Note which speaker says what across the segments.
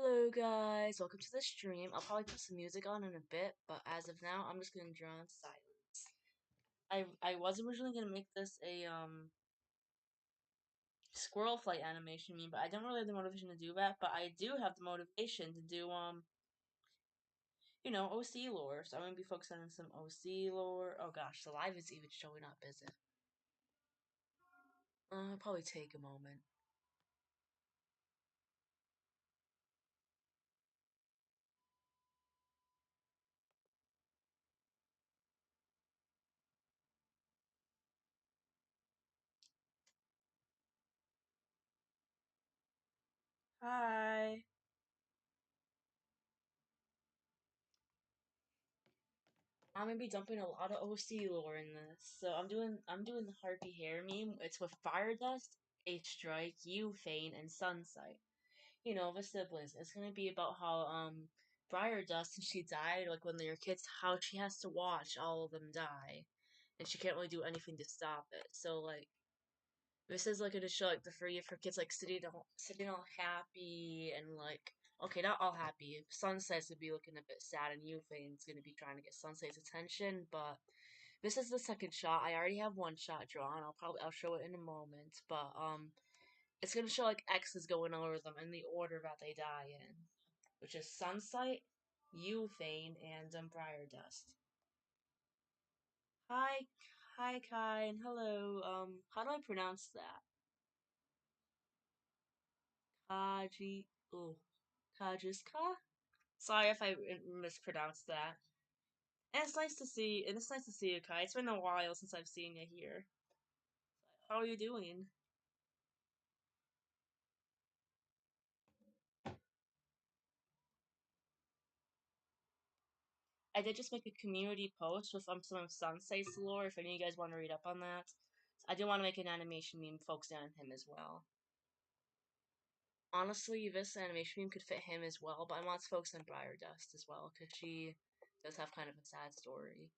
Speaker 1: Hello guys, welcome to the stream. I'll probably put some music on in a bit, but as of now, I'm just gonna draw in silence. I was originally gonna make this a squirrel flight animation meme, but I don't really have the motivation to do that. But I do have the motivation to do OC lore. So I'm gonna be focusing on some OC lore. Oh gosh, the live is even showing up, is it? It'll probably take a moment. Hi. I'm gonna be dumping a lot of OC lore in this. So I'm doing the Harpy Hare meme. It's with Fire Dust, Eighth Strike, U Fane, and Sunsight. The siblings. It's gonna be about how Briar Dust, and she died, like when they were kids, how she has to watch all of them die. And she can't really do anything to stop it. So like this is like gonna show like the three of her kids like sitting all happy and like okay, not all happy. Sunset's gonna be looking a bit sad, and Eufane's gonna be trying to get Sunset's attention. But this is the second shot. I already have one shot drawn. I'll show it in a moment. But it's gonna show like X's going over them in the order that they die in, which is Sunsight, Euphane, and Briar Dust. Hi, hi, Kai, and hello. How do I pronounce that? Kaji. Oh, Kajiska? Sorry if I mispronounced that. And it's nice to see you, Kai. It's been a while since I've seen you here. How are you doing? I did just make a community post with some of Sunsight's lore, if any of you guys want to read up on that. I do want to make an animation meme focusing on him as well. Honestly, this animation meme could fit him as well, but I want to focus on Briar Dust as well, because she does have kind of a sad story.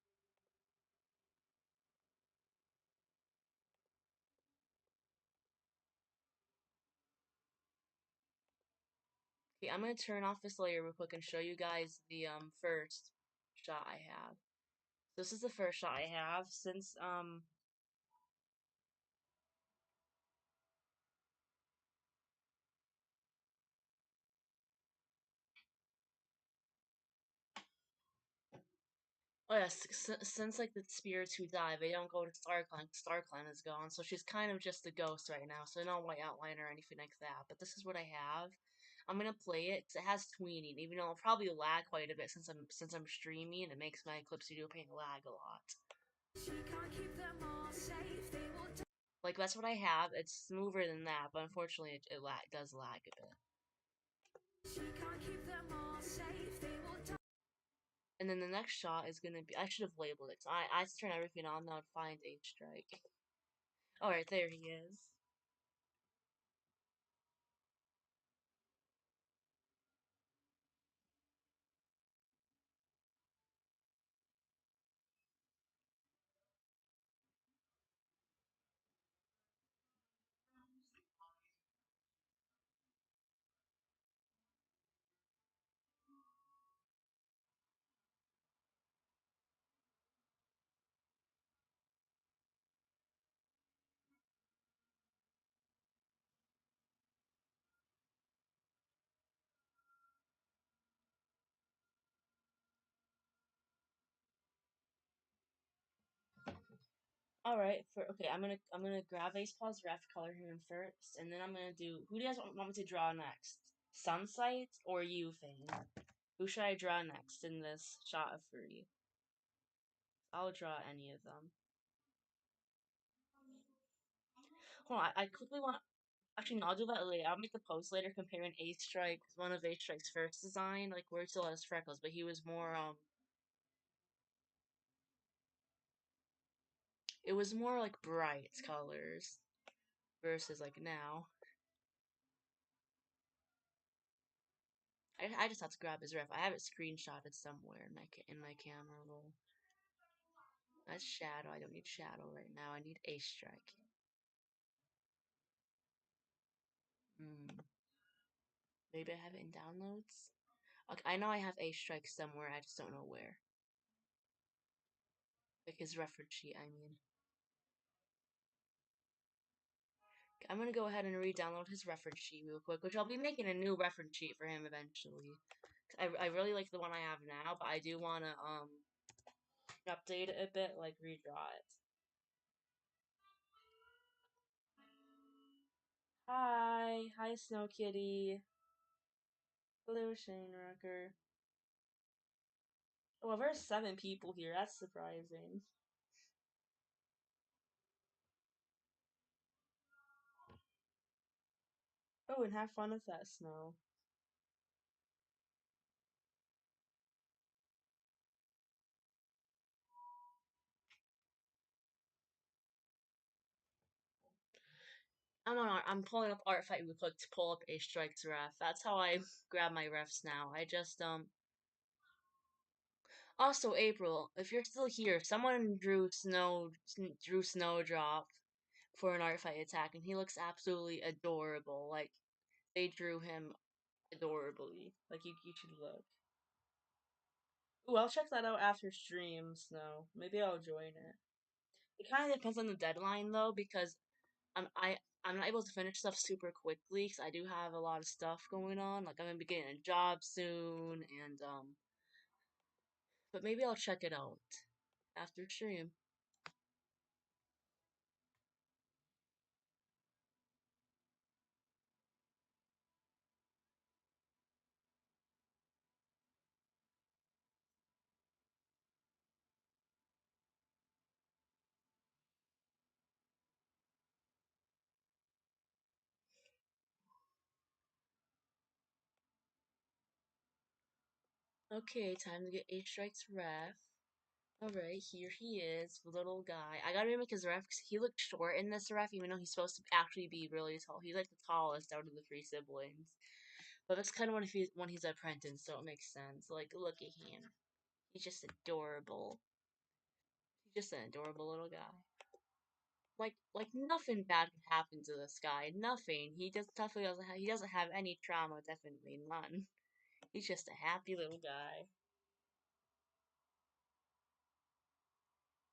Speaker 1: Okay, I'm gonna turn off this layer real quick and show you guys the first shot I have. This is the first shot I have since oh yes, since like the spirits who die, they don't go to StarClan. StarClan is gone, so she's kind of just a ghost right now. So no white outline or anything like that. But this is what I have. I'm gonna play it 'cause it has tweening, even though it'll probably lag quite a bit since I'm streaming. It makes my Clip Studio Paint lag a lot. Like that's what I have. It's smoother than that, but unfortunately it does lag a bit. And then the next shot is gonna be. I should have labeled it. So I have to turn everything on now to find Eighth Strike. Alright, there he is. Alright, okay, I'm gonna grab Ace Paws Ref, color him in first, and then I'm gonna do. Who do you guys want me to draw next? Sunsight or Euphane? Who should I draw next in this shot of three? I'll draw any of them. Hold on, I quickly want. Actually, no, I'll do that later. I'll make the post later comparing Ace Strike, one of Ace Strike's first design, like where he still has freckles, but he was more it was more like bright colors versus like now. I just have to grab his ref. I have it screenshotted somewhere in my camera roll. That's Shadow. I don't need Shadow right now. I need Ace Strike. Hmm. Maybe I have it in downloads. Okay, I know I have a strike somewhere. I just don't know where. Like his reference sheet, I mean. I'm gonna go ahead and re-download his reference sheet real quick, which I'll be making a new reference sheet for him eventually. I really like the one I have now, but I do wanna update it a bit, like redraw it. Hi Snow Kitty. Hello Shane Rucker. Oh, there's 7 people here. That's surprising. Oh, and have fun with that snow. I'm pulling up art fight real quick to pull up a strikes ref. That's how I grab my refs now. I just Also, April, if you're still here, someone drew Snowdrop for an art fight attack, and he looks absolutely adorable. Like they drew him adorably. Like you should look. Ooh, I'll check that out after stream, Snow. Maybe I'll join it. It kind of depends on the deadline though, because I'm not able to finish stuff super quickly because I do have a lot of stuff going on. Like I'm gonna be getting a job soon, and but maybe I'll check it out after stream. Okay, time to get eight strikes ref. Alright, here he is, the little guy. I gotta remake his ref because he looked short in this ref, even though he's supposed to actually be really tall. He's like the tallest out of the 3 siblings. But that's kind of when he's apprentice, so it makes sense. Like, look at him. He's just adorable. He's just an adorable little guy. Like nothing bad can happen to this guy. Nothing. He just definitely he doesn't have any trauma. Definitely none. He's just a happy little guy.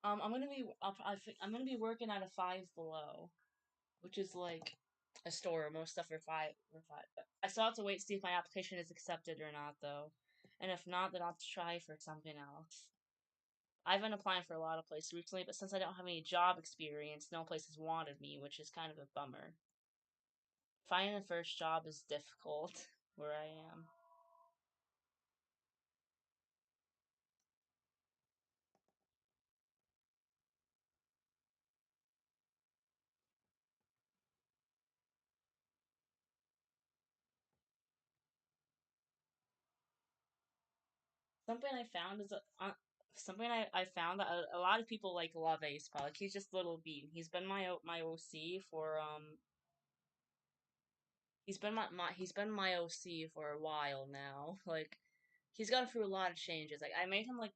Speaker 1: I'm gonna be working at a Five Below, which is like a store. Where most stuff are five. But I still have to wait to see if my application is accepted or not, though. And if not, then I'll have to try for something else. I've been applying for a lot of places recently, but since I don't have any job experience, no place has wanted me, which is kind of a bummer. Finding the first job is difficult where I am. Something I found is something I found that a lot of people like love Ace Like he's just little Bean. He's been my OC for he's been my OC for a while now. Like he's gone through a lot of changes. Like I made him like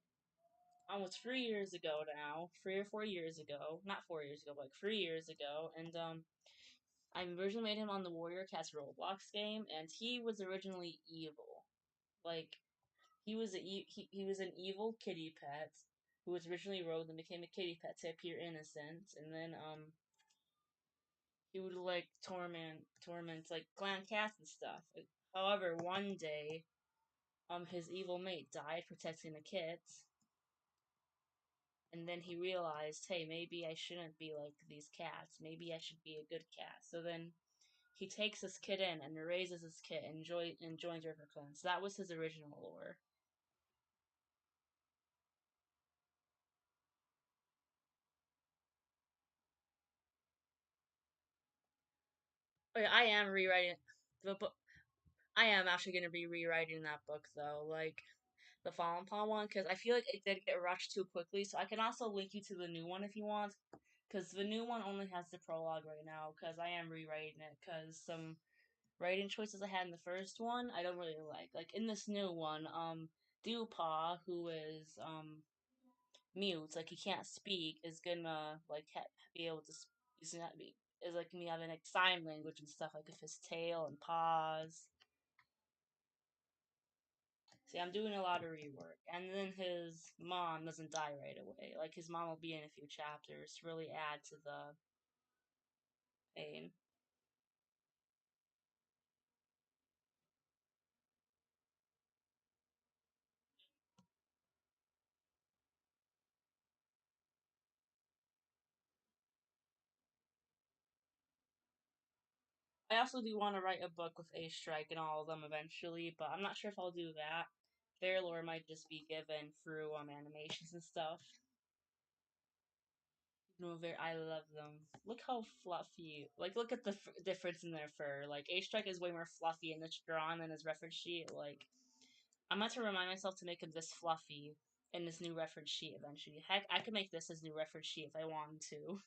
Speaker 1: almost 3 years ago now, 3 or 4 years ago, not 4 years ago, but like 3 years ago, and I originally made him on the Warrior Cats Roblox game, and he was originally evil. Like he was an evil kitty pet who was originally rogue and became a kitty pet to appear innocent, and then he would like torment like clan cats and stuff. However, one day his evil mate died protecting the kids, and then he realized, hey, maybe I shouldn't be like these cats. Maybe I should be a good cat. So then he takes this kid in and raises this kid and joins River Clan. So that was his original lore. Oh, yeah, I am rewriting the book. I am actually going to be rewriting that book though, like the Fallen Paw one, because I feel like it did get rushed too quickly. So I can also link you to the new one if you want, because the new one only has the prologue right now. Because I am rewriting it, because some writing choices I had in the first one I don't really like. Like in this new one, Dewpaw, who is mute, like he can't speak, is gonna like be able to. He's gonna be is like me having like sign language and stuff like with his tail and paws. See, I'm doing a lot of rework, and then his mom doesn't die right away. Like his mom will be in a few chapters to really add to the pain. I also do want to write a book with A Strike and all of them eventually, but I'm not sure if I'll do that. Their lore might just be given through animations and stuff. No, I love them. Look how fluffy. Like, look at the difference in their fur. Like, A Strike is way more fluffy and it's drawn than his reference sheet. Like, I'm going to remind myself to make him this fluffy in this new reference sheet eventually. Heck, I could make this his new reference sheet if I wanted to.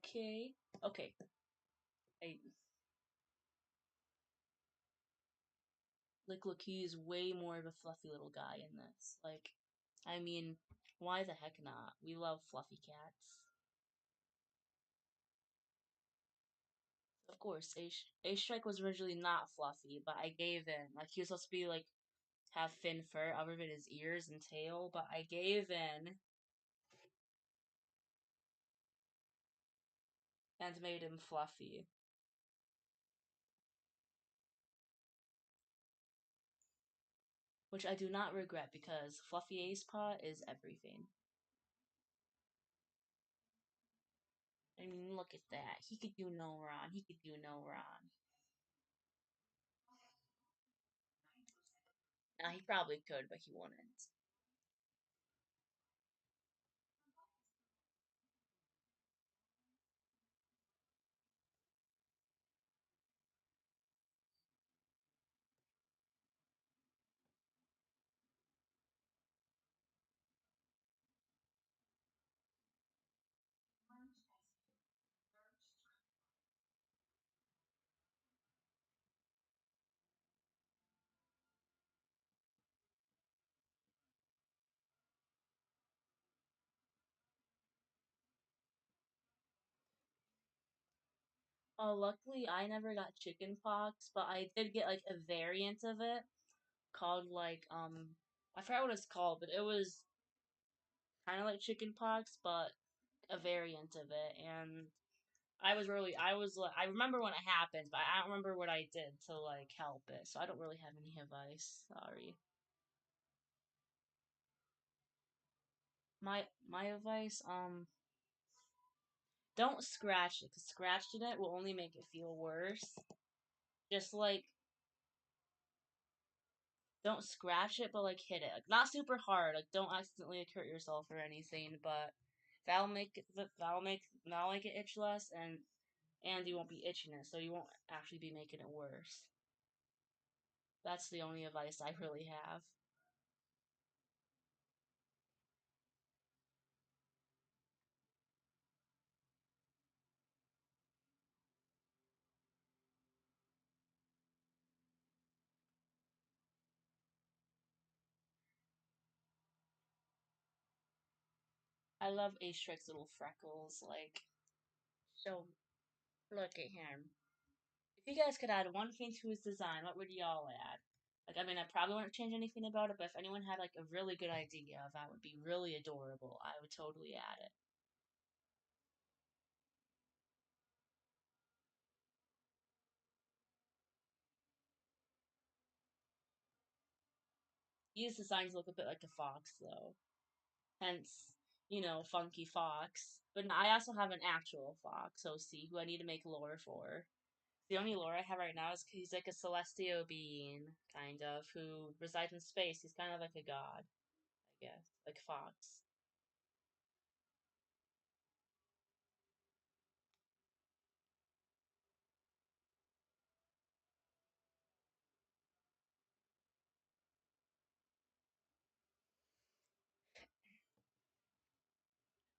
Speaker 1: Okay. Okay. I, like, look, he's way more of a fluffy little guy in this. Like, I mean, why the heck not? We love fluffy cats. Of course, A Strike was originally not fluffy, but I gave in. Like, he was supposed to be, like, have thin fur other than his ears and tail, but I gave in and made him fluffy. Which I do not regret because Fluffy Ace Paw is everything. I mean, look at that. He could do no wrong. He could do no wrong. Now, he probably could, but he wouldn't. Luckily, I never got chicken pox, but I did get, like, a variant of it called, like, I forgot what it's called, but it was kind of like chicken pox, but a variant of it. And I remember when it happened, but I don't remember what I did to, like, help it. So I don't really have any advice. Sorry. My advice, don't scratch it, because scratching it will only make it feel worse. Just, like, don't scratch it, but, like, hit it. Like, not super hard. Like, don't accidentally, like, hurt yourself or anything, but that'll make it itch less, and you won't be itching it, so you won't actually be making it worse. That's the only advice I really have. I love Astrix little freckles. Like, so look at him. If you guys could add one thing to his design, what would y'all add? Like, I mean, I probably wouldn't change anything about it, but if anyone had, like, a really good idea that would be really adorable, I would totally add it. His designs look a bit like a fox, though. Hence, Funky Fox. But I also have an actual fox, OC, who I need to make lore for. The only lore I have right now is he's like a celestial being, kind of, who resides in space. He's kind of like a god, I guess, like Fox.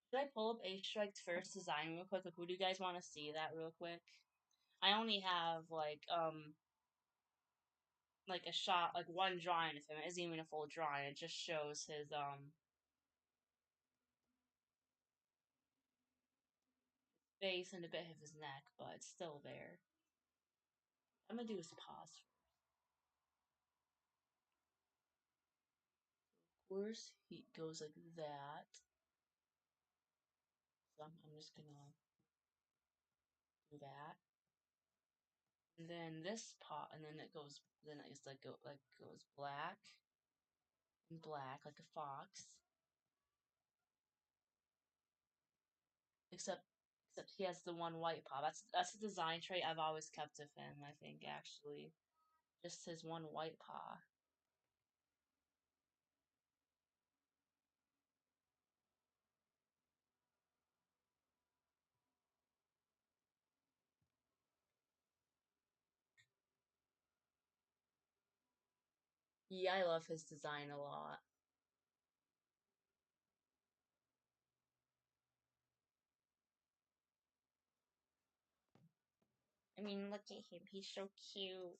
Speaker 1: Should I pull up H Strike's first design real quick? Like, would you guys want to see that real quick? I only have like like a shot, like one drawing of him. It isn't even a full drawing. It just shows his face and a bit of his neck, but it's still there. I'm gonna do his paws. Of course, he goes like that. So I'm just gonna do that. And then this paw, and then it goes, then it's like goes black and black like a fox. Except except he has the one white paw. That's a design trait I've always kept of him, I think actually. Just his one white paw. Yeah, I love his design a lot. I mean, look at him. He's so cute.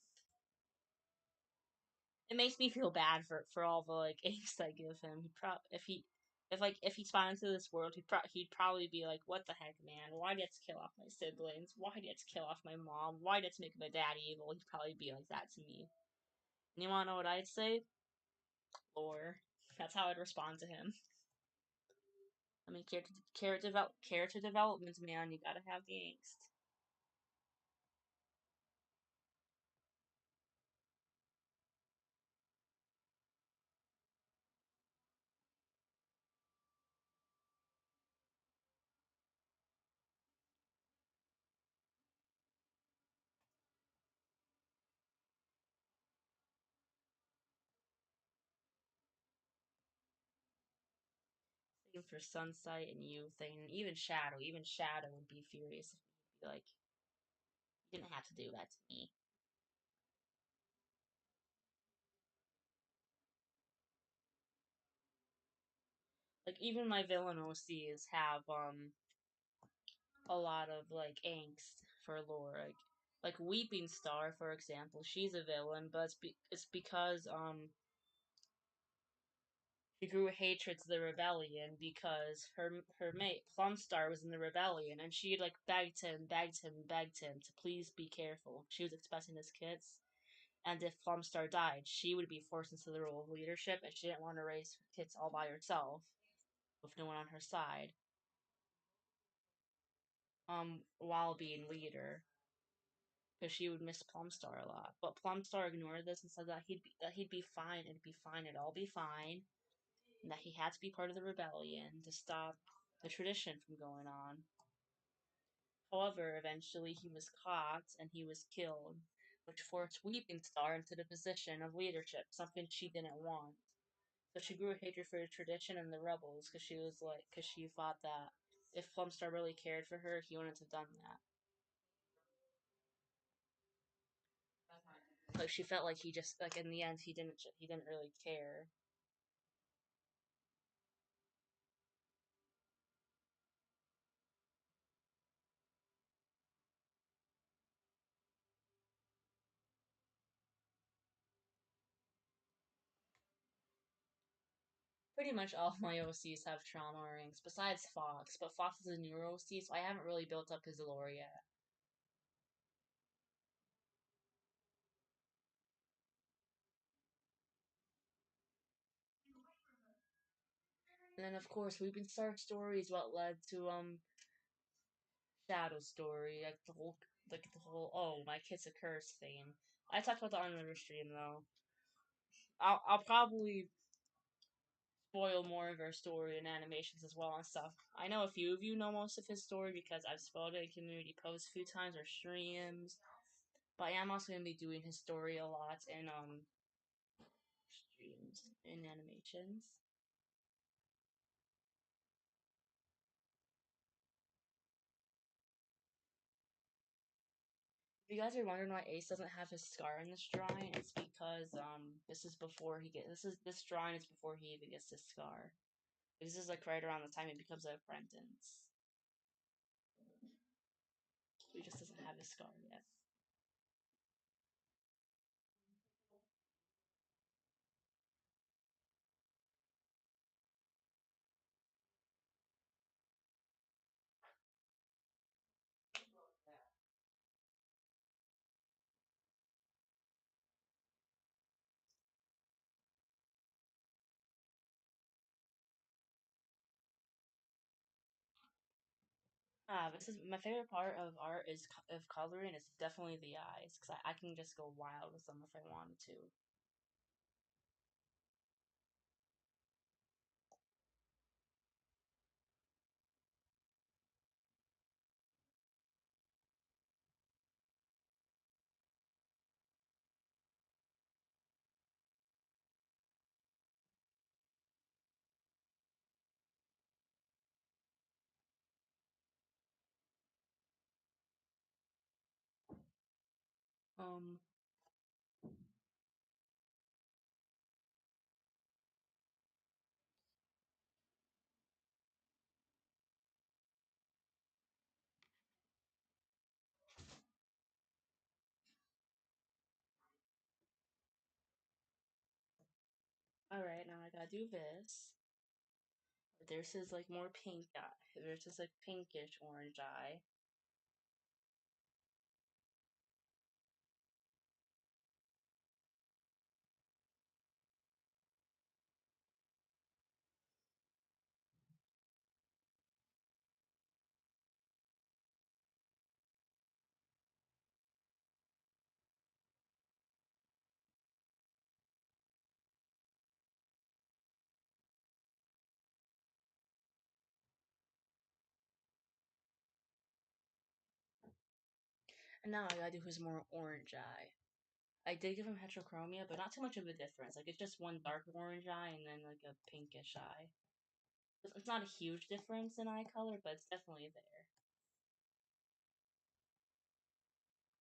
Speaker 1: It makes me feel bad for all the like angst I give him. If he spawned into this world, he'd probably be like, "What the heck, man? Why did you have to kill off my siblings? Why did you have to kill off my mom? Why did you have to make my dad evil?" He'd probably be like that to me. And you wanna know what I'd say? Lore. That's how I'd respond to him. I mean, character development, man. You gotta have the angst. Same for Sunsight and Youth, and even Shadow. Even Shadow would be furious if he'd be like, "You didn't have to do that to me." Like even my villain OCs have a lot of like angst for lore. Like Weeping Star, for example, she's a villain, but it's because she grew hatred to the rebellion because her mate Plumstar was in the rebellion, and she like begged him to please be careful. She was expecting his kids, and if Plumstar died, she would be forced into the role of leadership, and she didn't want to raise kids all by herself with no one on her side. While being leader, because she would miss Plumstar a lot. But Plumstar ignored this and said that he'd be fine. It'd be fine. It'd all be fine. And that he had to be part of the rebellion to stop the tradition from going on. However, eventually he was caught and he was killed, which forced Weeping Star into the position of leadership, something she didn't want. So she grew a hatred for the tradition and the rebels because she thought that if Plumstar really cared for her, he wouldn't have done that. Like she felt like he just like in the end he didn't really care. Pretty much all of my OCs have trauma rings, besides Fox, but Fox is a newer OC, so I haven't really built up his lore yet. And then of course Weeping Star story is what led to Shadow story, like the whole oh my kid's a curse thing. I talked about that on another stream though. I'll probably spoil more of our story and animations as well and stuff. I know a few of you know most of his story because I've spoiled it in community posts a few times or streams. But I am also gonna be doing his story a lot in streams and animations. If you guys are wondering why Ace doesn't have his scar in this drawing, it's because this drawing is before he even gets his scar. This is like right around the time he becomes an apprentice. He just doesn't have his scar yet. This is my favorite part of art is of coloring is definitely the eyes because I can just go wild with them if I wanted to. Um, all right, now I gotta do this. There's his like more pink eye. There's this like pinkish orange eye. And now I gotta do his more orange eye. I did give him heterochromia, but not too much of a difference. Like it's just one dark orange eye and then like a pinkish eye. It's not a huge difference in eye color, but it's definitely there.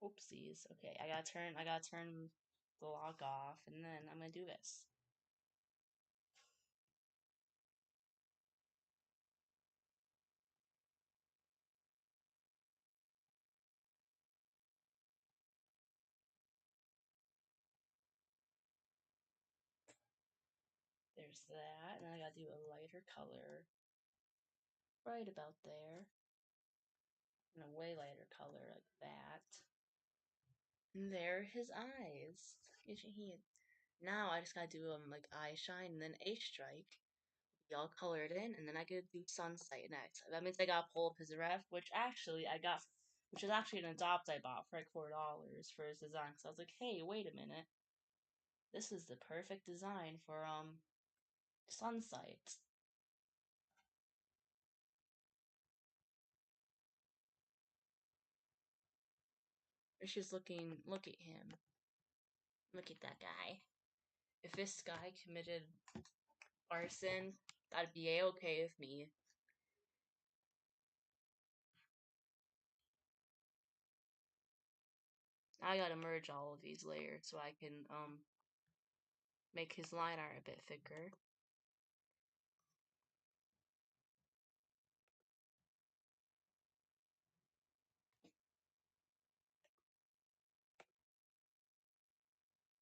Speaker 1: Oopsies. Okay, I gotta turn the log off and then I'm gonna do this. There's that, and I gotta do a lighter color right about there. And a way lighter color like that. And there are his eyes. Now I just gotta do like eye shine and then A strike. Be all colored in, and then I gotta do sunset next. That means I gotta pull up his ref, which is actually an adopt I bought for like $4 for his design. So I was like, hey, wait a minute, this is the perfect design for sunset. It's just looking, look at him, look at that guy. If this guy committed arson, that'd be a-okay with me. I gotta merge all of these layers so I can make his line art a bit thicker.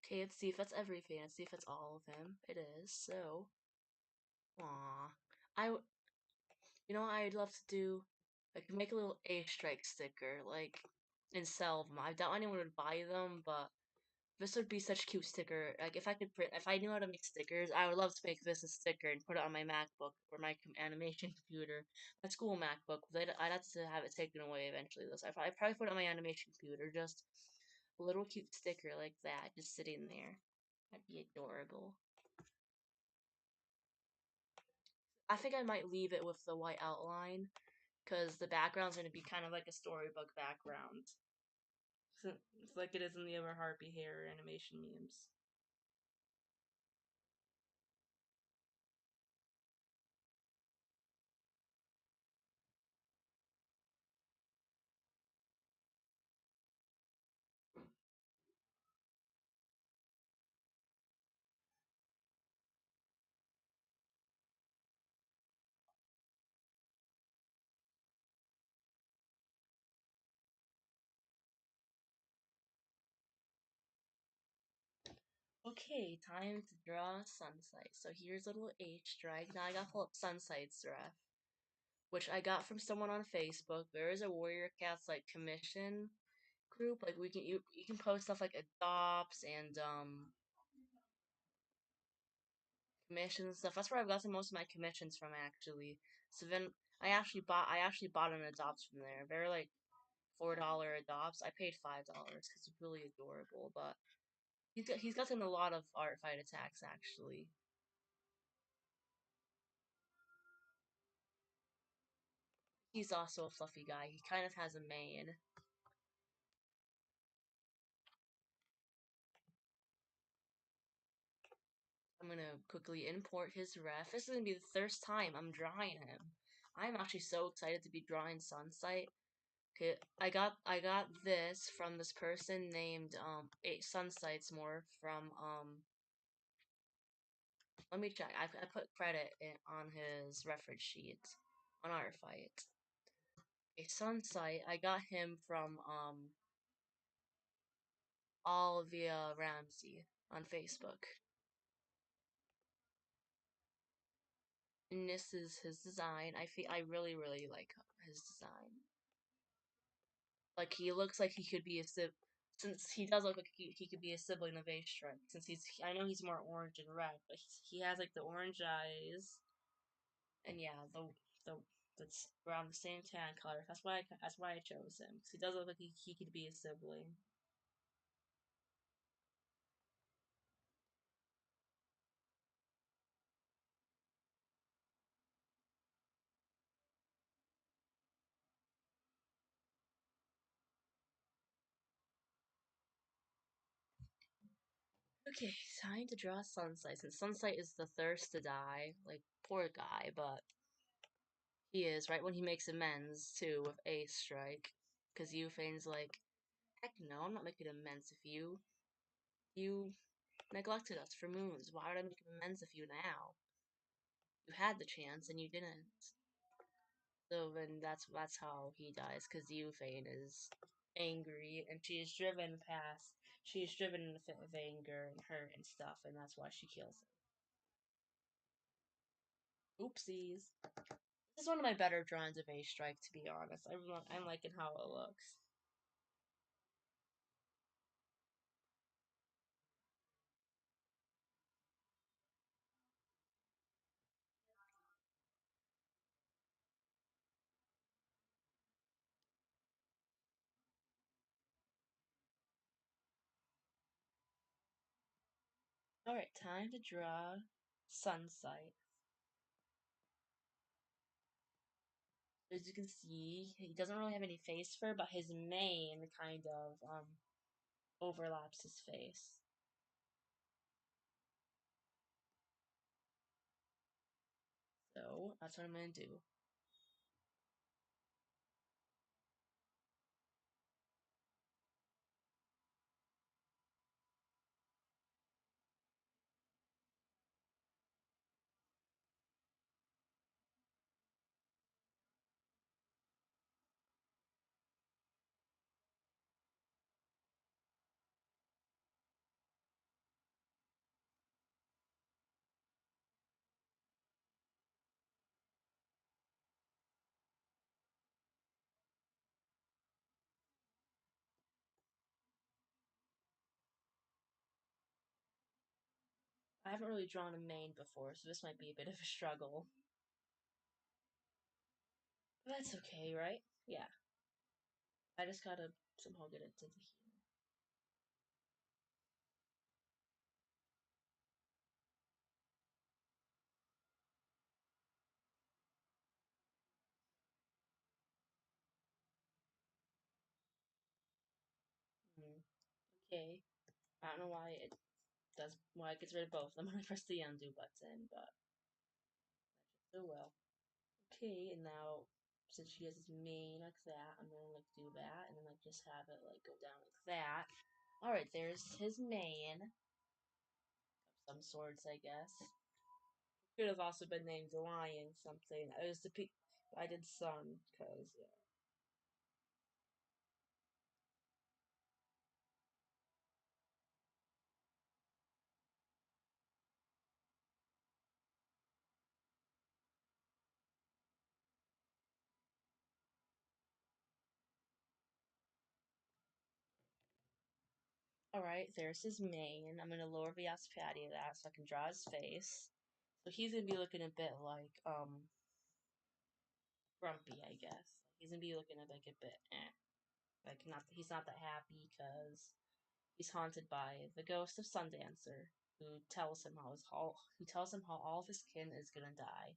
Speaker 1: Okay, let's see if that's everything. Let's see if it's all of him. It is. So, aw, you know what I'd love to do? I could make a little A strike sticker, like, and sell them. I doubt anyone would buy them, but this would be such a cute sticker. Like, if I knew how to make stickers, I would love to make this a sticker and put it on my MacBook or my animation computer, my school MacBook. I'd have to have it taken away eventually. Though, so I'd probably put it on my animation computer, just a little cute sticker like that, just sitting there. That'd be adorable. I think I might leave it with the white outline, because the background's going to be kind of like a storybook background. So it's like it is in the other Harpy Hare animation memes. Okay, time to draw Sunsight. So here's a little H drag. Now I gotta pull up Sunsight's ref, which I got from someone on Facebook. There is a Warrior Cats like commission group. Like you can post stuff like adopts and commissions and stuff. That's where I've gotten most of my commissions from actually. So then I actually bought an adopts from there. They're like $4 adopts. I paid $5 because it's really adorable. But he's gotten a lot of art fight attacks actually. He's also a fluffy guy. He kind of has a mane. I'm gonna quickly import his ref. This is gonna be the first time I'm drawing him. I'm actually so excited to be drawing Sunsight. Okay, I got this from this person named Eight Sunsights more from let me check. I put credit on his reference sheet on our fight. A Sunsight, I got him from Olivia Ramsey on Facebook. And this is his design. I really really like his design. Like he looks like he could be a since he does look like he could be a sibling of Ace Strike. Since I know he's more orange and red, but he has like the orange eyes, and yeah, the that's around the same tan color. That's why I chose him. 'Cause he does look like he could be a sibling. Okay, time to draw Sunsight. Since Sunsight is the first to die, like poor guy, but he is right when he makes amends too with Ace Strike, because Eufane's like, heck no, I'm not making amends with you neglected us for moons. Why would I make amends with you now? You had the chance and you didn't. So then that's how he dies, because Euphane is angry and she is driven past. She is driven in a fit of anger and hurt and stuff, and that's why she kills him. Oopsies. This is one of my better drawings of A Strike, to be honest. I'm liking how it looks. Alright, time to draw Sunsight. As you can see, he doesn't really have any face fur, but his mane kind of overlaps his face. So that's what I'm gonna do. I haven't really drawn a mane before, so this might be a bit of a struggle. But that's okay, right? Yeah. I just gotta somehow get it to the here. Hmm. Okay. I don't know why it gets rid of both of them when I press the undo button, but oh well. Okay, and now since she has his mane like that, I'm gonna like do that and then like just have it like go down like that. Alright, there's his mane of some sorts, I guess. Could have also been named Lion something. It was I did Sun, cause yeah. Alright, there's his mane. I'm gonna lower the opacity of that so I can draw his face. So he's gonna be looking a bit like grumpy, I guess. He's gonna be looking like a bit, like not he's not that happy because he's haunted by the ghost of Sundancer, who tells him how all of his kin is gonna die.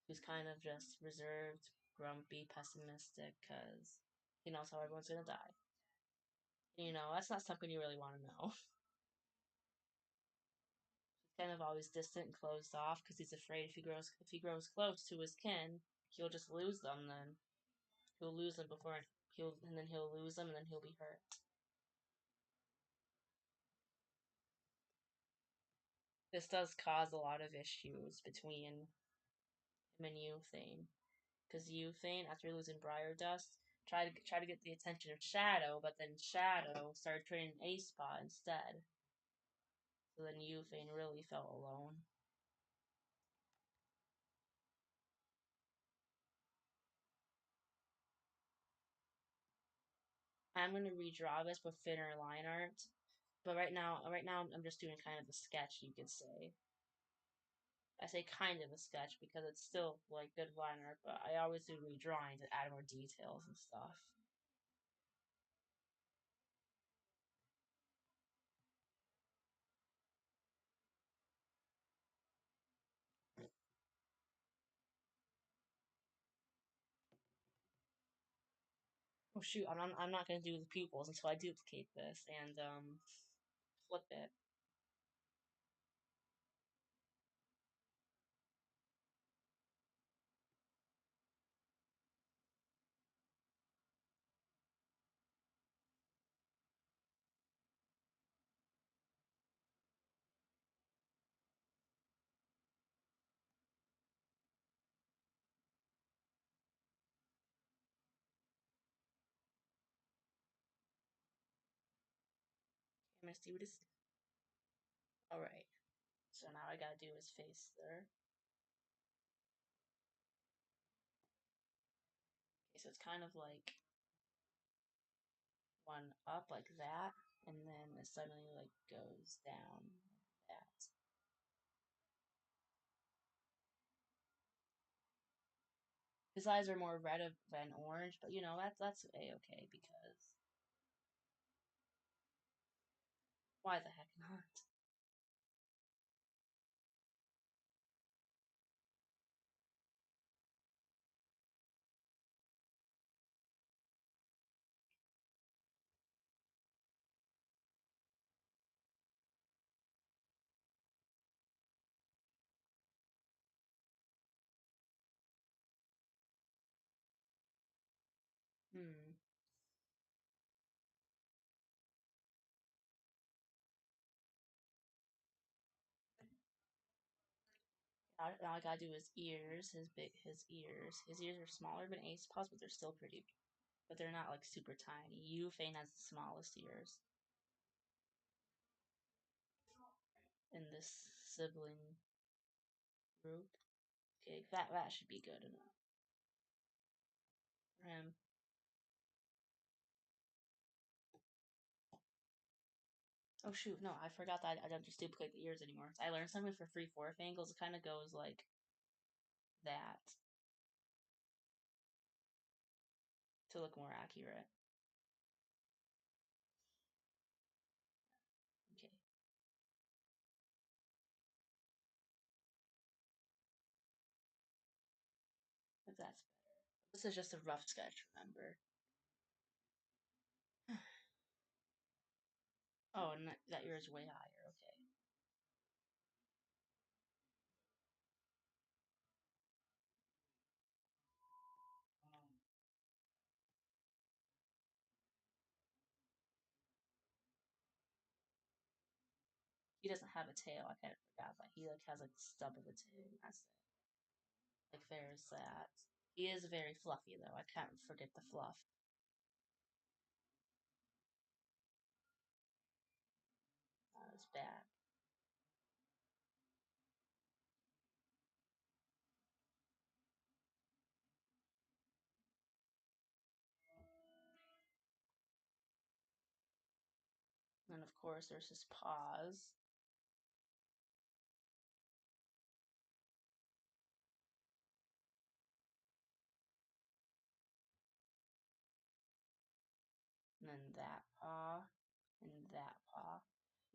Speaker 1: Who's kind of just reserved, grumpy, pessimistic, because he knows how everyone's gonna die. And, that's not something you really want to know. He's kind of always distant and closed off because he's afraid if he grows close to his kin, he'll just lose them. Then he'll lose them before he'll lose them and then he'll be hurt. This does cause a lot of issues between him and Euthane, because Euthane, after losing Briar Dust, tried to get the attention of Shadow, but then Shadow started training Ace Spot instead. So then Euthane really felt alone. I'm gonna redraw this with thinner line art, but right now I'm just doing kind of a sketch, you could say. I say kind of a sketch because it's still like good line art, but I always do redrawing to add more details and stuff. Oh shoot, I'm not gonna do the pupils until I duplicate this and flip it. Can I see what is? All right. So now I gotta do his face there. Okay, so it's kind of like one up like that, and then it suddenly like goes down like that. His eyes are more red than orange, but that's a-okay because why the heck not? Hmm. Now I gotta do his ears, his ears are smaller than Ace Paws, but they're still pretty. But they're not like super tiny. Yufane has the smallest ears in this sibling group. Okay, that should be good enough for him. Oh shoot, no, I forgot that I don't just duplicate the ears anymore. I learned something for 3/4 angles. It kind of goes like that to look more accurate. Okay, if that's better. This is just a rough sketch, remember? Oh, and that ear is way higher. Okay. He doesn't have a tail. I kind of forgot that he like has like the stub of a tail. That's it. Like there's that. He is very fluffy though. I can't forget the fluff. It's bad. And of course, there's his paws.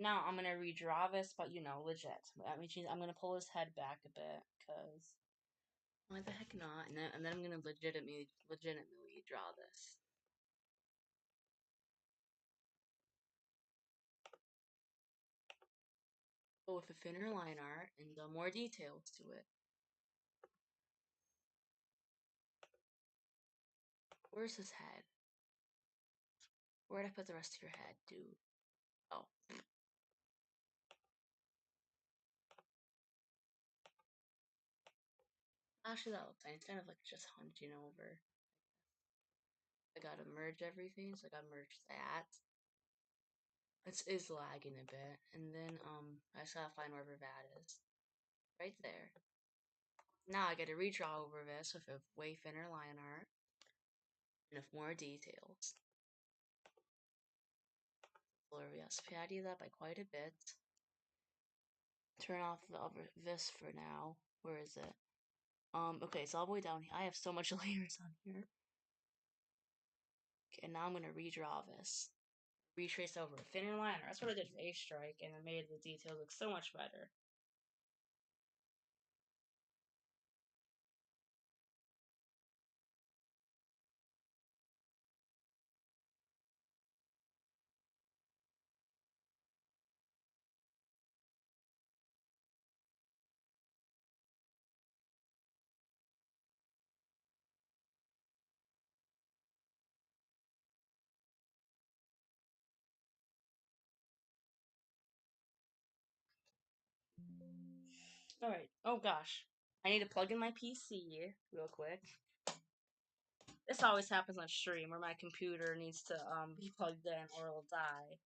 Speaker 1: Now I'm gonna redraw this, but legit. That means I'm gonna pull his head back a bit, cause why the heck not? And then I'm gonna legitimately draw this. But with a thinner line art and more details to it. Where's his head? Where'd I put the rest of your head, dude? Oh. Actually, that looks fine. It's kind of like just hunching over. I gotta merge everything, so I gotta merge that. It is lagging a bit. And then, I just gotta find wherever that is. Right there. Now I gotta redraw over this with a way thinner line art and with more details. Glorious. Patty that by quite a bit. Turn off the other this for now. Where is it? Okay, it's all the way down here. I have so much layers on here. Okay, and now I'm gonna redraw this. Retrace over a thinner liner. That's what I did for A Strike, and it made the details look so much better. Alright. Oh gosh. I need to plug in my PC real quick. This always happens on stream where my computer needs to be plugged in or it'll die.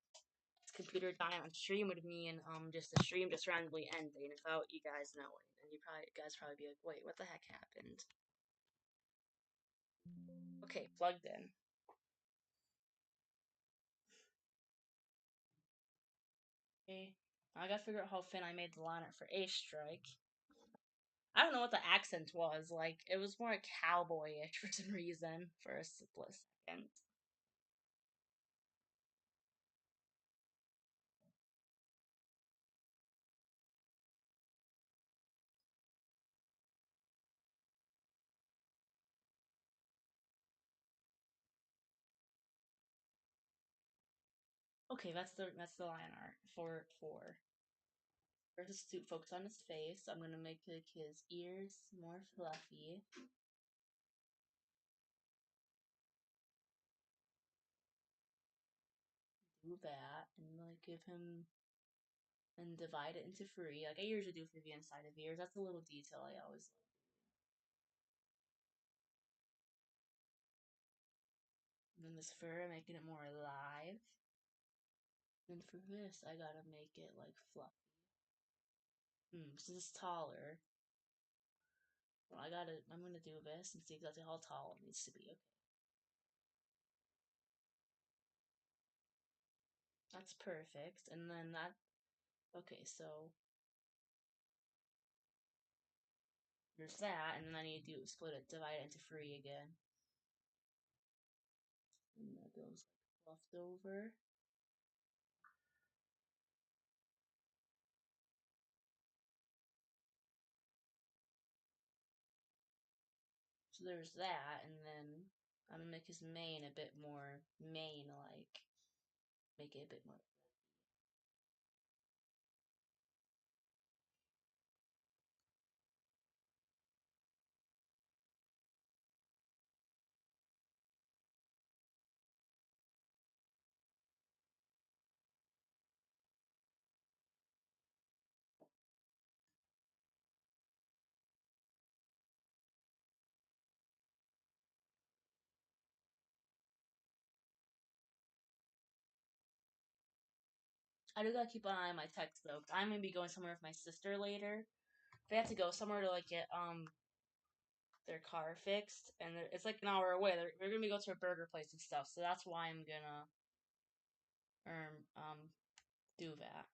Speaker 1: This computer dying on stream would mean just the stream just randomly ending without you guys knowing. And you guys probably be like, wait, what the heck happened? Okay, plugged in. Okay. I gotta figure out how thin I made the liner for A Strike. I don't know what the accent was. Like, it was more cowboyish for some reason for a split second. Okay, that's the line art for 4. First, to focus on his face. I'm gonna make like his ears more fluffy. Do that and like give him and divide it into 3. Like I usually do for the inside of ears. That's a little detail I always like. And then this fur, making it more alive. And for this, I gotta make it like fluffy. So this is taller. Well, I'm gonna do this and see exactly how tall it needs to be. Okay. That's perfect. And then okay, so there's that, and then I need to divide it into 3 again. And that goes like fluffed over. So there's that, and then I'm gonna make his mane a bit more mane-like. Make it a bit more. I do gotta keep an eye on my text though, 'cause I'm gonna be going somewhere with my sister later. They have to go somewhere to like get their car fixed, and it's like an hour away. They're gonna be going to a burger place and stuff, so that's why I'm gonna do that.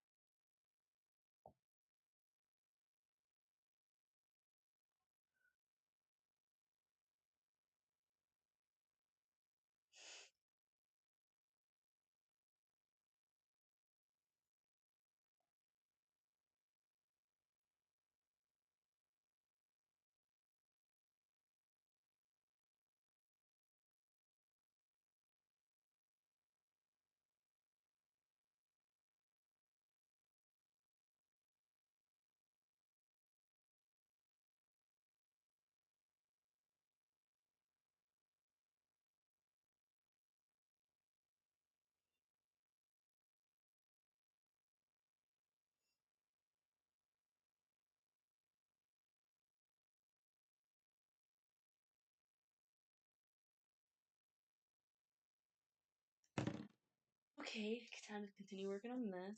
Speaker 1: Okay, time to continue working on this.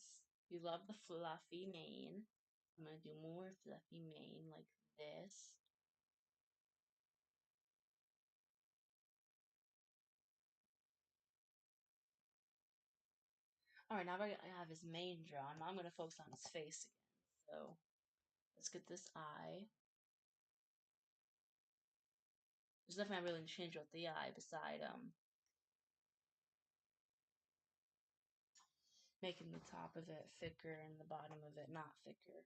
Speaker 1: You love the fluffy mane. I'm gonna do more fluffy mane like this. Alright, now I have his mane drawn. Now I'm gonna focus on his face again. So let's get this eye. There's nothing I really change with the eye beside making the top of it thicker and the bottom of it not thicker.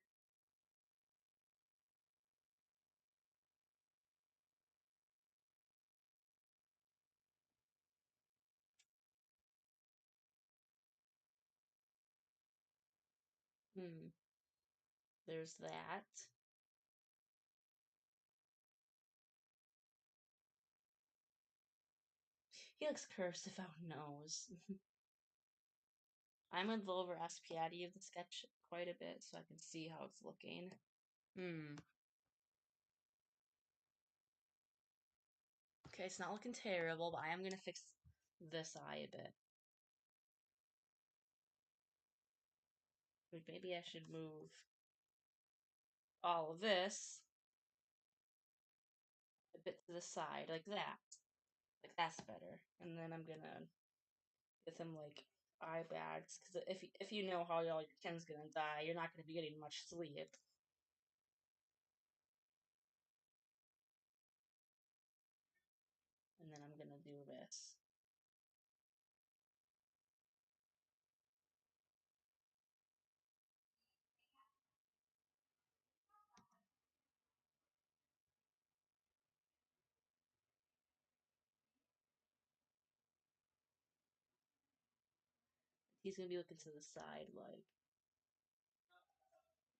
Speaker 1: Hmm. There's that. He looks cursed without a nose. I'm gonna go over Aspiati of the sketch quite a bit so I can see how it's looking. Hmm. Okay, it's not looking terrible, but I am gonna fix this eye a bit. Like maybe I should move all of this a bit to the side, like that. Like that's better. And then I'm gonna get some like eye bags, because if you know how all your skin's gonna die, you're not gonna be getting much sleep. And then I'm gonna do this. He's gonna be looking to the side, like,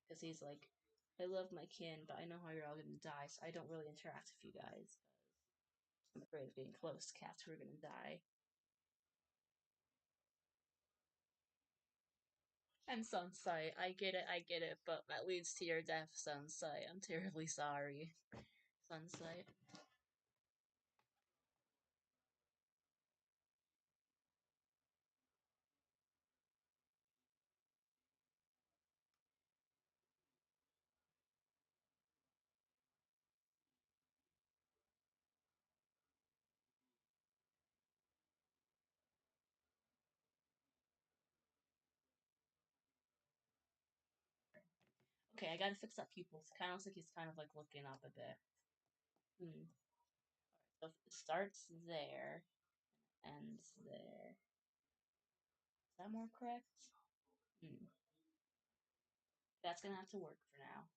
Speaker 1: because he's like, I love my kin, but I know how you're all gonna die, so I don't really interact with you guys. I'm afraid of getting close to cats who are gonna die. And Sunsight, I get it, but that leads to your death, Sunsight. I'm terribly sorry, Sunsight. Okay, I gotta fix that pupil. It kind of looks like he's kind of like looking up a bit. Hmm. So it starts there, ends there. Is that more correct? Hmm. That's gonna have to work for now.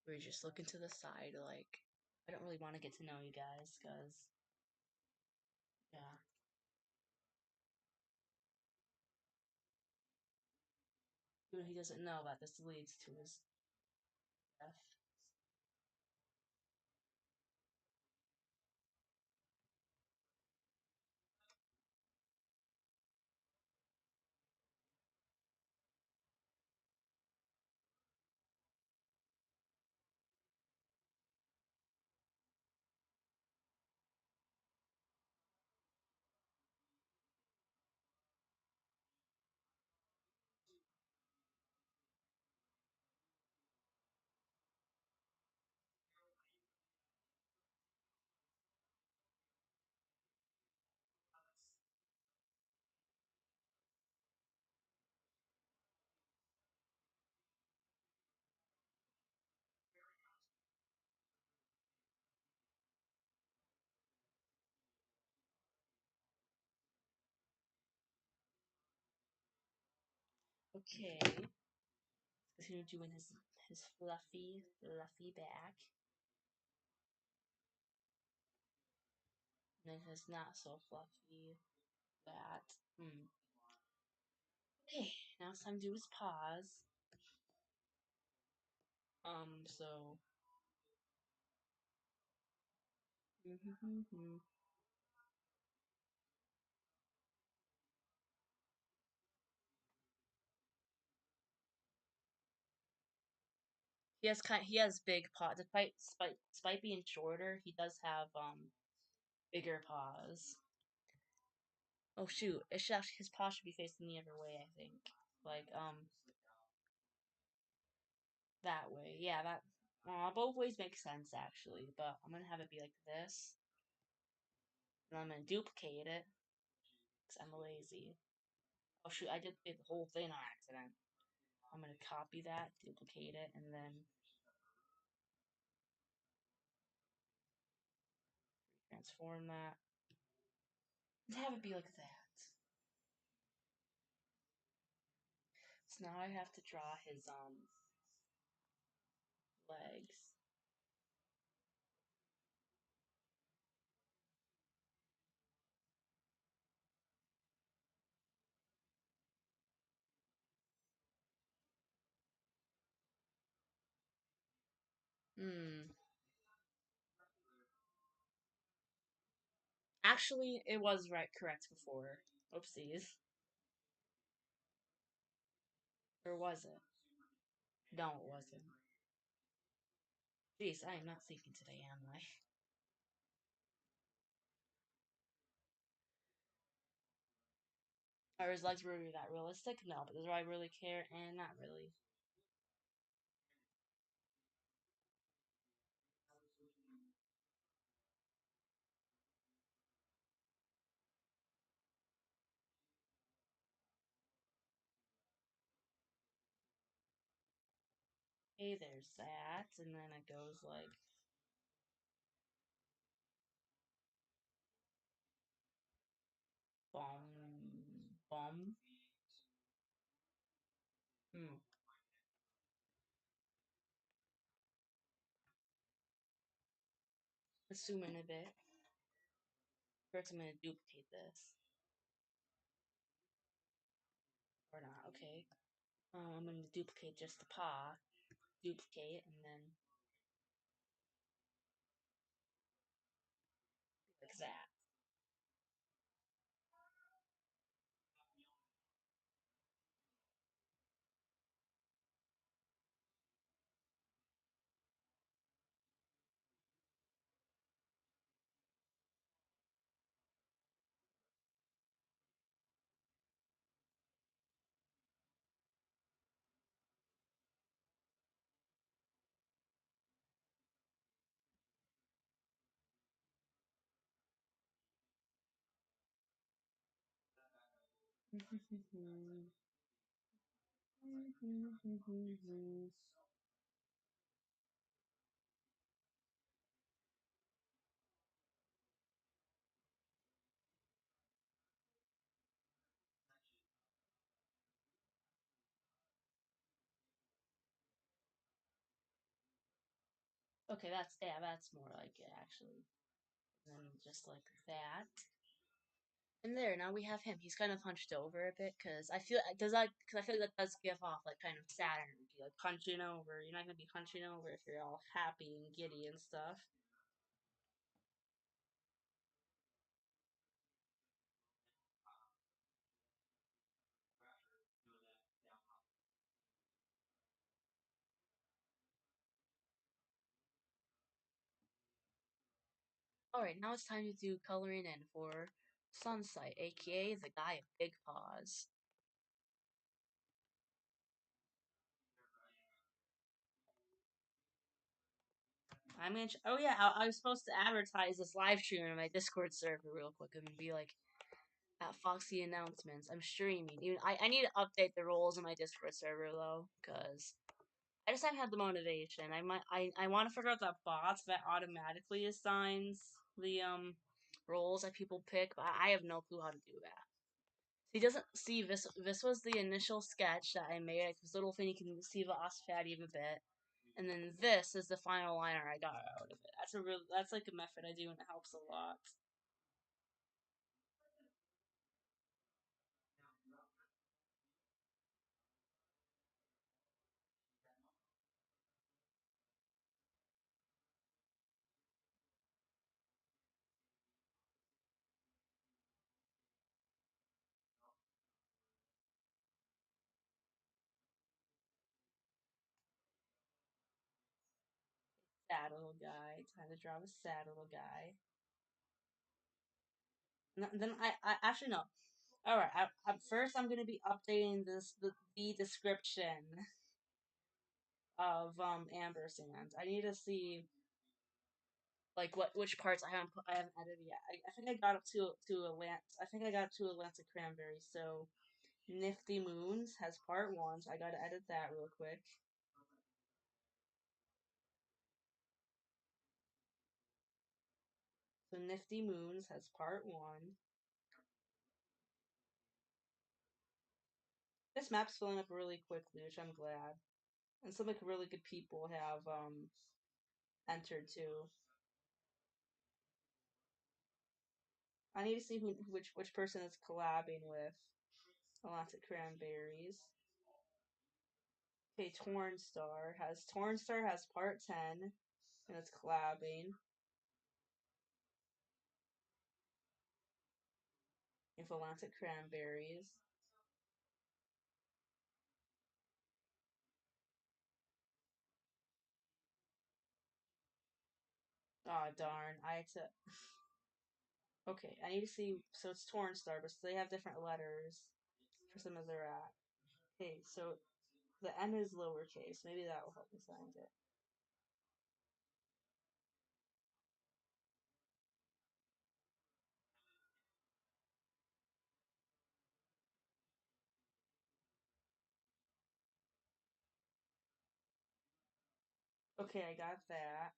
Speaker 1: We're just looking to the side, like, I don't really want to get to know you guys, because, yeah. He doesn't know that this leads to his death. Okay. Continue doing his fluffy back. And then his not so fluffy that. Hmm. Okay, now it's time to do his paws. So. He has big paws. Despite being shorter, he does have bigger paws. Oh shoot, it should actually, his paw should be facing the other way, I think. Like, that way. Yeah, that, both ways make sense, actually, but I'm gonna have it be like this. And I'm gonna duplicate it, because I'm lazy. Oh shoot, I did the whole thing on accident. I'm gonna copy that, duplicate it, and then transform that. And have it be like that. So now I have to draw his, legs. Hmm. Actually, it was correct before. Oopsies. Or was it? No, it wasn't. Jeez, I am not thinking today, am I? Are his legs really that realistic? No, but does I really care? And not really. Okay, there's that, and then it goes like bum. Hmm. Let's zoom in a bit. First, I'm gonna duplicate this. Or not, okay. I'm gonna duplicate just the paw. Duplicate, and then like that. Okay, that's more like it actually. And then just like that. And there, now we have him. He's kind of hunched over a bit because I feel like that does give off like kind of sad energy, like hunching over. You're not gonna be hunching over if you're all happy and giddy and stuff. All right, now it's time to do coloring in for Sunsight, aka the guy of big paws. Oh yeah, I was supposed to advertise this live stream on my Discord server real quick and be like, at Foxy announcements, I'm streaming. Even I need to update the roles in my Discord server though, because I just haven't had the motivation. I want to figure out that bot that automatically assigns the roles that people pick, but I have no clue how to do that. He doesn't see this. This was the initial sketch that I made. Like this little thing you can see the Osfatty of a bit, and then this is the final liner I got out of it. That's like a method I do, and it helps a lot. Sad little guy. Time to draw a sad little guy. Then I actually no. All right. First, I'm gonna be updating the description of ampersand. I need to see like which parts I haven't edited yet. I think I got up to a lance. I think I got up to a lance of cranberry. So Nifty Moons has part one. So I gotta edit that real quick. So Nifty Moons has part one. This map's filling up really quickly, which I'm glad. And some like really good people have entered too. I need to see which person is collabing with Lots of Cranberries. Okay, Tornstar has part 10 and it's collabing with Atlantic Cranberries. Aw, darn. I had to. Okay, I need to see. So it's Tornstar, but they have different letters for some of their at. Okay, so the N is lowercase. Maybe that will help me find it. Okay, I got that.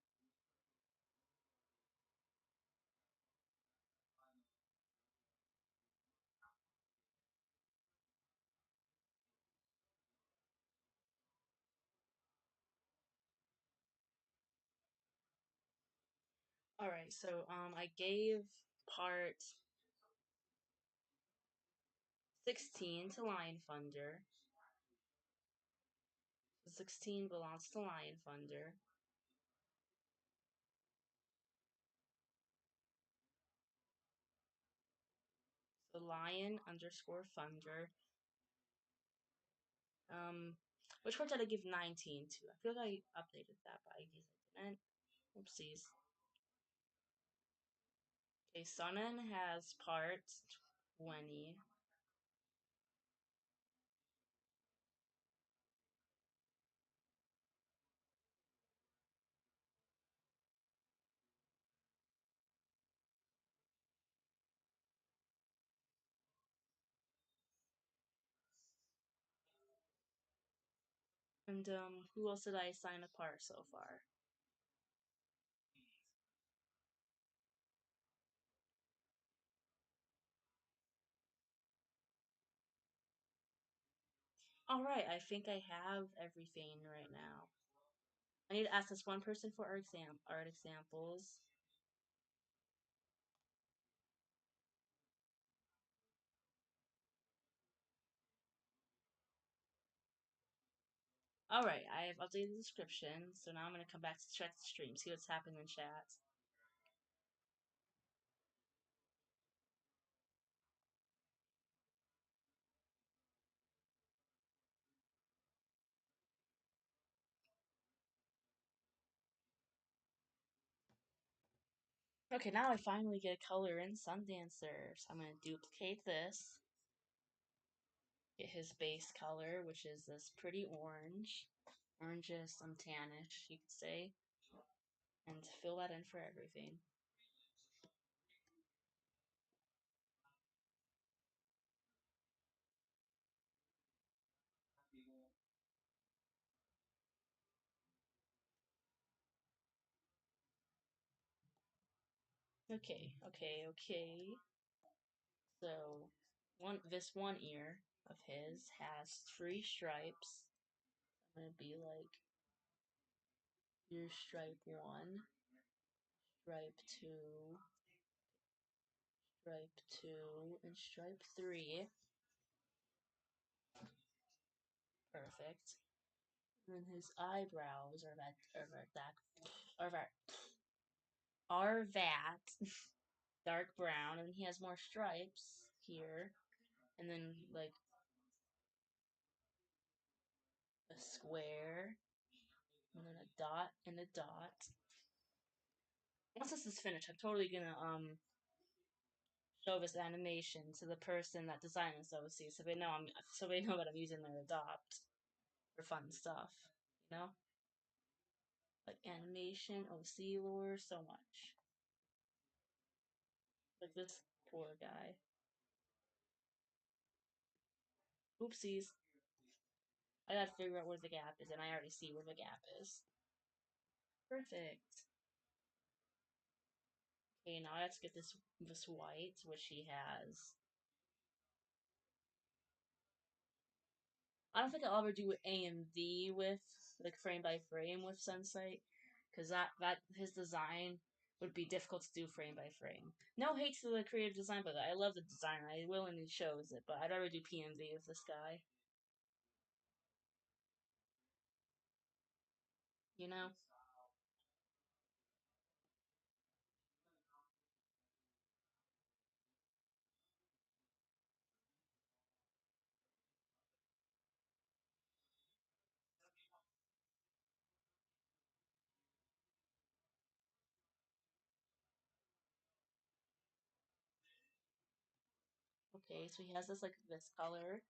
Speaker 1: Alright, so I gave part 16 to Lion Thunder. 16 belongs to Lion Thunder. So Lion underscore Thunder. Um, which part did I give 19 to? I feel like I updated that, but I guess I didn't. Oopsies. Okay, Sunnen has part 20. And who else did I assign a part so far? Alright, I think I have everything right now. I need to ask this one person for art examples. Alright, I have updated the description, so now I'm going to come back to check the stream, see what's happening in chat. Okay, now I finally get a color in Sundancer, so I'm going to duplicate this. Get his base color, which is this pretty orange. Orangish, some tannish, you could say. And fill that in for everything. Okay. So, this one ear of his has 3 stripes. I'm gonna be like, here's stripe 1, stripe 2, stripe 2, and stripe 3. Perfect. And then his eyebrows are that dark brown, and he has more stripes here, and then like a square, and then a dot and a dot. Once this is finished, I'm totally gonna show this animation to the person that designed this OC, so they know that I'm using their adopt for fun stuff. You know, like animation, OC lore, so much. Like this poor guy. Oopsies. I gotta figure out where the gap is, and I already see where the gap is. Perfect. Okay, now let's get this white, which he has. I don't think I'll ever do AMD with like frame by frame with Sunsight, because that his design would be difficult to do frame by frame. No hate to the creative design, but I love the design. I willingly shows it, but I'd rather do PMV with this guy. You know. Okay, so he has this like this color.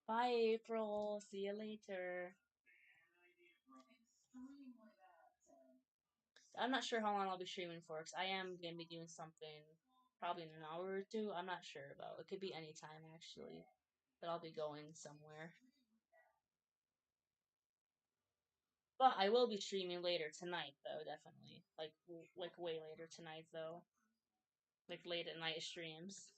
Speaker 1: Bye, April. See you later. I'm not sure how long I'll be streaming for, because I am gonna be doing something probably in an hour or two. I'm not sure about. It could be any time actually, but I'll be going somewhere. But I will be streaming later tonight, though, definitely. Like way later tonight, though. Like late at night streams.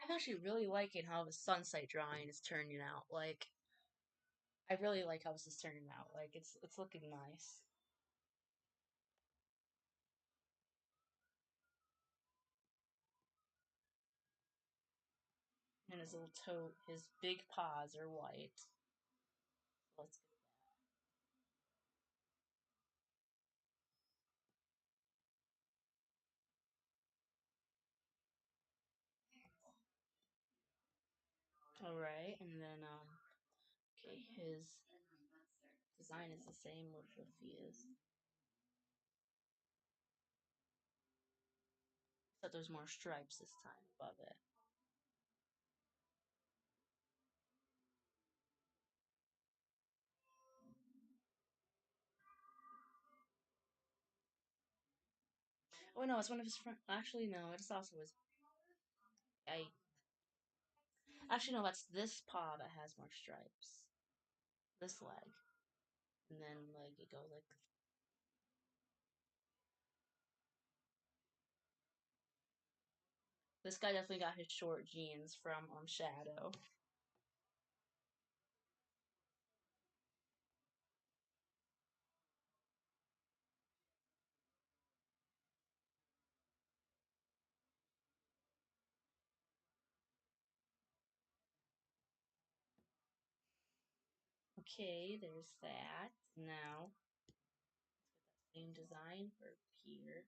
Speaker 1: I'm actually really liking how the sunset drawing is turning out. Like, I really like how this is turning out. Like, it's looking nice. And his little toe, his big paws are white. Let's All right, and then okay, his design is the same with he is, except there's more stripes this time above it. Oh no, it's one of his front. Actually, no, it's also his. I actually no, that's this paw that has more stripes. This leg, and then like it goes like. This guy definitely got his short jeans from Shadow. Okay, there's that. Now let's get that same design for here.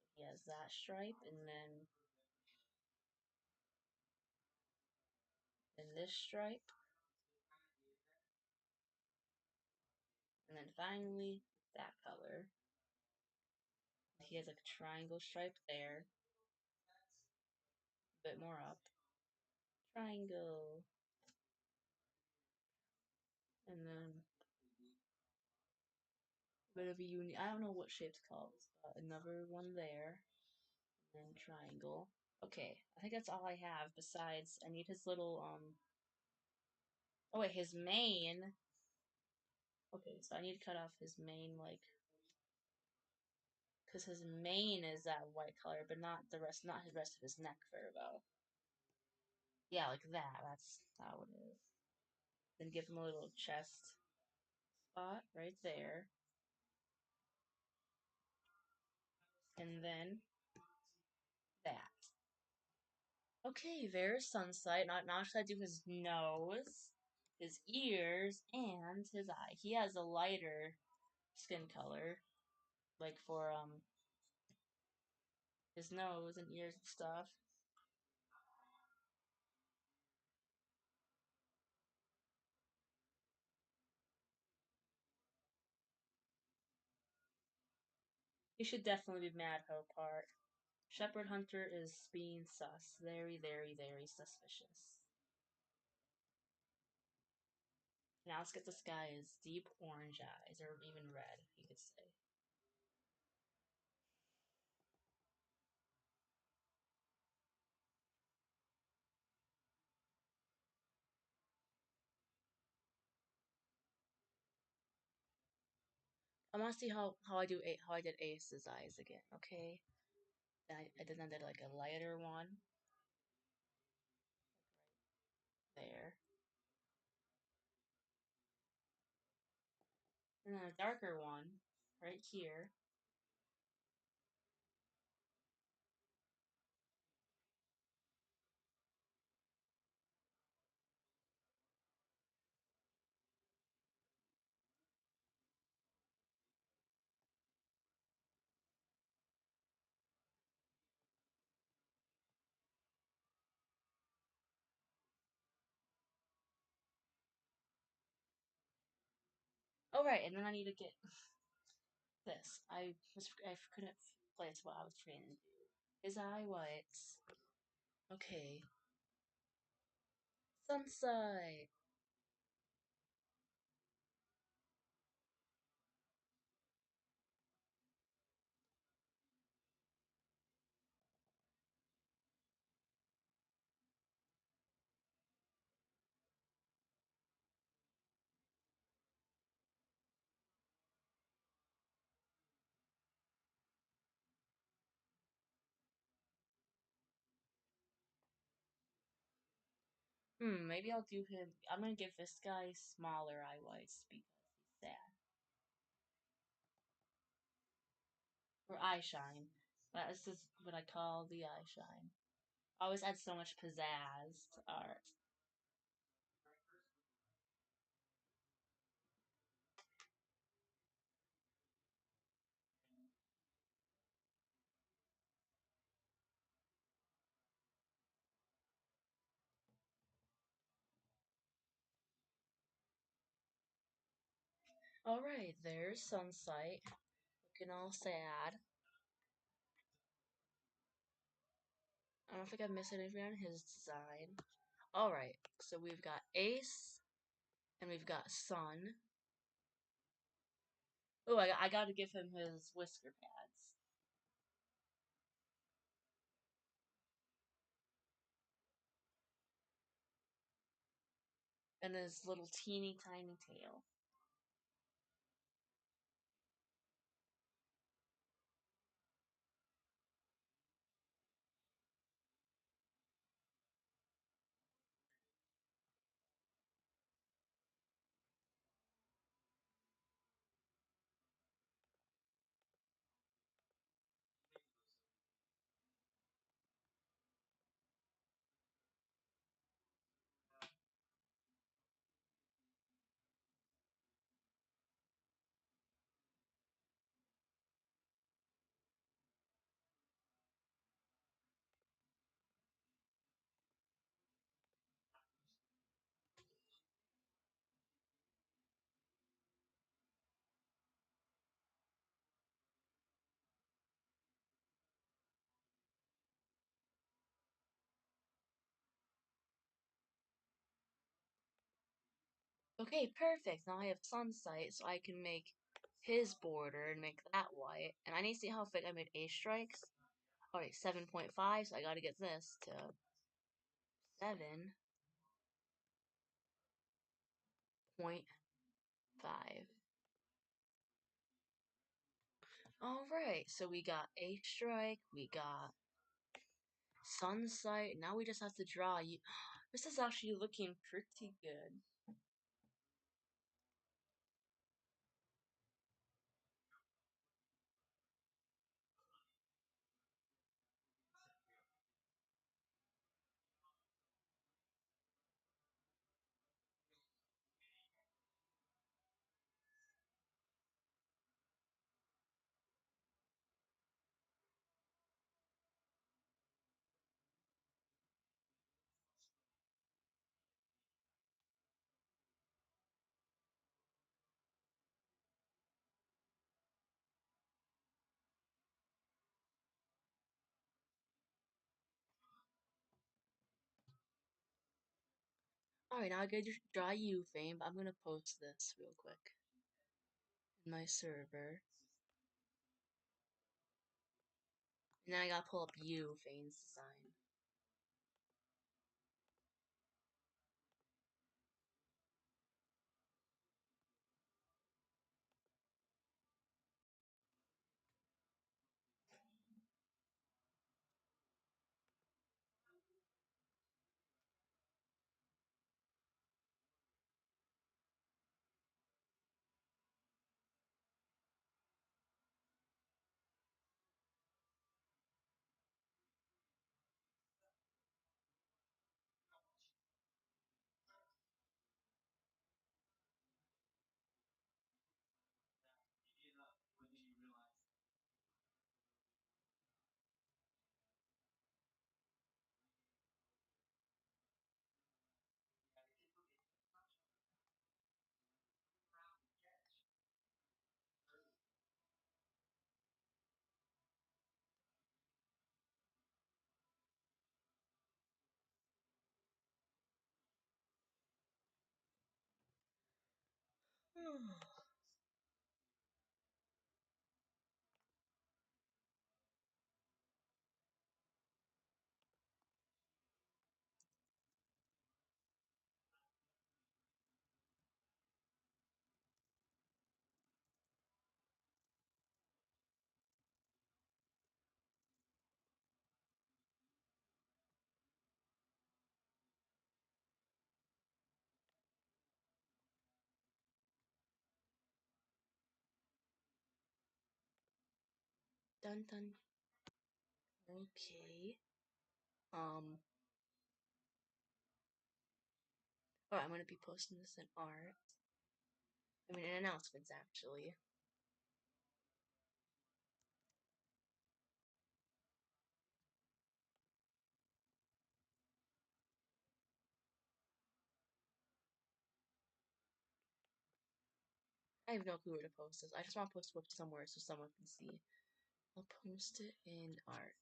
Speaker 1: So he has that stripe, and then this stripe, and then finally that color. He has like a triangle stripe there, a bit more up. Triangle. And then a bit of a I don't know what shape to call this, but another one there. And then triangle. Okay, I think that's all I have. Besides, I need his little Oh wait, his mane. Okay, so I need to cut off his mane, like, because his mane is that white color, but not the rest, not his rest of his neck fur though. Yeah, like that. That's how it is. Then give him a little chest spot right there, and then that. Okay, there's Sunsight. Now should I do his nose, his ears, and his eye? He has a lighter skin color, like for his nose and ears and stuff. You should definitely be mad, Hopart. Shepherd Hunter is being sus. Very, very, very suspicious. Now let's get this guy's deep orange eyes, or even red, you could say. I want to see how I did Ace's eyes again. Okay, then I did like a lighter one there, and then a darker one right here. Oh right, and then I need to get this. I couldn't place what I was trying to do. His eye whites. Okay, Sunsight. Maybe I'll do him. I'm gonna give this guy smaller eye whites because he's sad. Or eye shine. This is what I call the eye shine. I always add so much pizzazz to art. Alright, there's Sunsight. Looking all sad. I don't think I missed anything on his design. Alright, so we've got Ace, and we've got Sun. Oh, I gotta give him his whisker pads. And his little teeny tiny tail. Okay, perfect. Now I have Sunsight, so I can make his border and make that white. And I need to see how thick I made Ace strikes. Alright, 7.5, so I gotta get this to 7.5. Alright, so we got Ace strike, we got Sunsight. Now we just have to draw. This is actually looking pretty good. Alright, now I gotta draw you, Fame, but I'm gonna post this real quick in my server. And then I gotta pull up you, Fane's design. Dun dun. Okay. Alright, I'm gonna be posting this in art. I mean, in announcements, actually. I have no clue where to post this. I just want to post it somewhere so someone can see. I'll post it in art.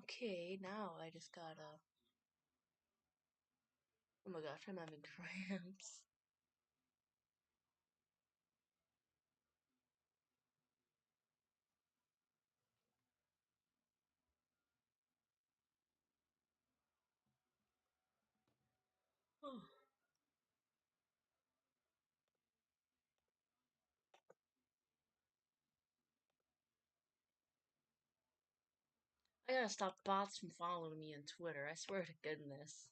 Speaker 1: Okay, now I just gotta. Oh my gosh, I'm having cramps. Oh. I gotta stop bots from following me on Twitter. I swear to goodness.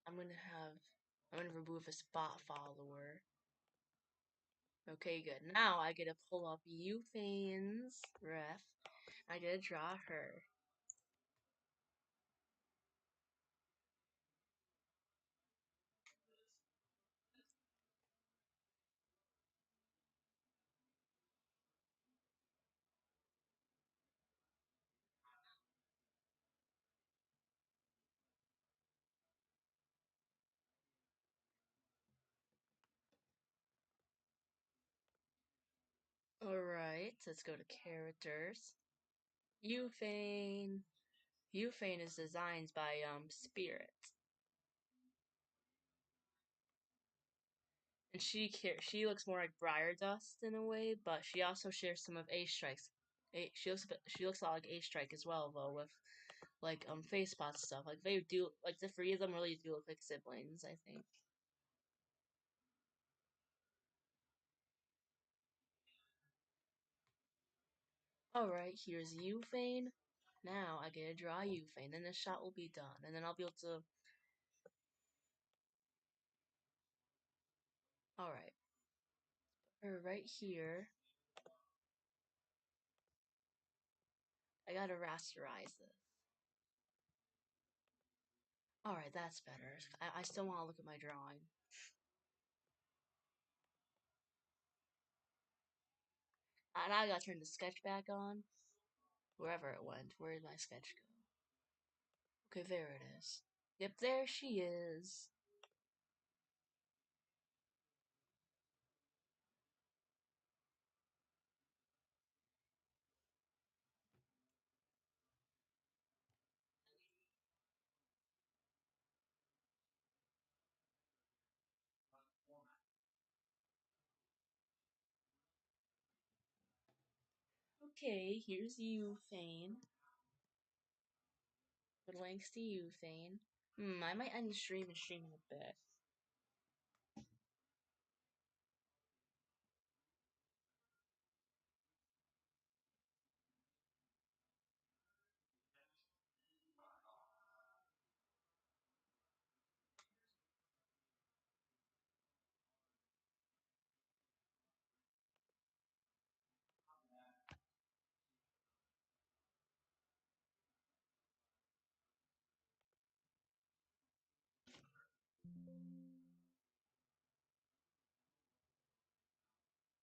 Speaker 1: I'm gonna have. I'm gonna remove this bot follower. Okay, good. Now I get to pull up Eufane's ref. I get to draw her. Alright, let's go to characters. Euphane. Euphane is designed by Spirit. And she looks more like Briar Dust in a way, but she also shares some of A Strike's. She looks a lot like A Strike as well, though, with like face spots stuff. Like they do, like the three of them really do look like siblings, I think. Alright, here's Euphane. Now I get to draw Euphane, then the shot will be done, and then I'll be able to. Alright, her right here. I gotta rasterize this. Alright, that's better. I still want to look at my drawing. And I gotta turn the sketch back on. Wherever it went. Where did my sketch go? Okay, there it is. Yep, there she is. Okay, here's you, Thane. Good links to you, Thane. I might end the stream and stream in a bit.